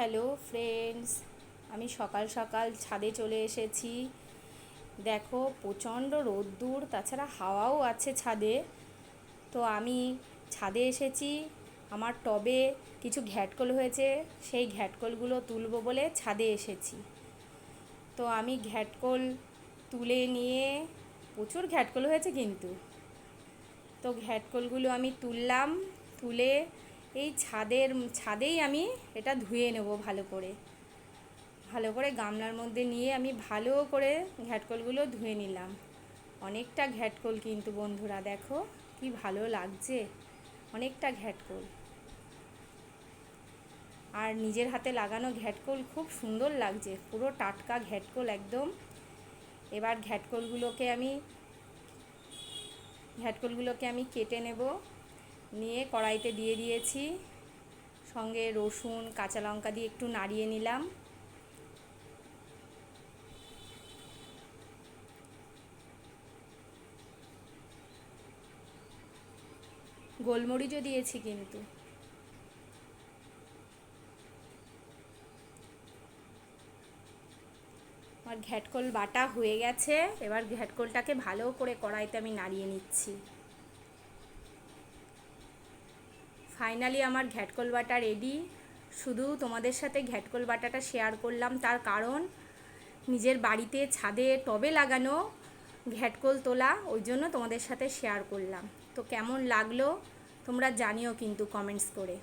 Hello friends, আমি সকাল সকাল ছাদে চলে এসেছি। দেখো প্রচণ্ড রোদ্দুর, তাছাড়া হাওয়াও আছে ছাদে। তো আমি ছাদে এসেছি, আমার টবে কিছু ঘ্যাটকল হয়েছে, সেই ঘ্যাটকলগুলো তুলবো বলে ছাদে এসেছি। তো আমি ঘ্যাটকল তুলে নিয়ে, প্রচুর ঘ্যাটকল হয়েছে কিন্তু, তো ঘ্যাটকলগুলো আমি তুললাম। তুলে এই ছাদেই আমি এটা ধুয়ে নেব ভালো করে গামলার মধ্যে নিয়ে আমি ভালো করে ঘ্যাটকলগুলো ধুয়ে নিলাম। অনেকটা ঘ্যাটকল কিন্তু বন্ধুরা, দেখো কি ভালো লাগছে, অনেকটা ঘ্যাটকল। আর নিজের হাতে লাগানো ঘ্যাটকল খুব সুন্দর লাগছে, পুরো টাটকা ঘ্যাটকল একদম। এবার ঘ্যাটকলগুলোকে আমি কেটে নেব। নিয়ে কড়াইতে দিয়ে দিয়েছি, সঙ্গে রসুন কাঁচা লঙ্কা দিয়ে একটু নাড়িয়ে নিলাম। গোলমরিচও দিয়েছি কিন্তু। আমার ঘ্যাটকল বাটা হয়ে গেছে। এবার ঘ্যাটকলটাকে ভালো করে কড়াইতে আমি নাড়িয়ে নিচ্ছি। ফাইনালি আমার ঘ্যাটকল বাটা রেডি। শুধু তোমাদের সাথে ঘ্যাটকল বাটাটা শেয়ার করলাম, তার কারণ নিজের বাড়িতে ছাদে টবে লাগানো ঘ্যাটকল তোলা, ওই জন্য তোমাদের সাথে শেয়ার করলাম। তো কেমন লাগলো তোমরা জানিও কিন্তু কমেন্টস করে।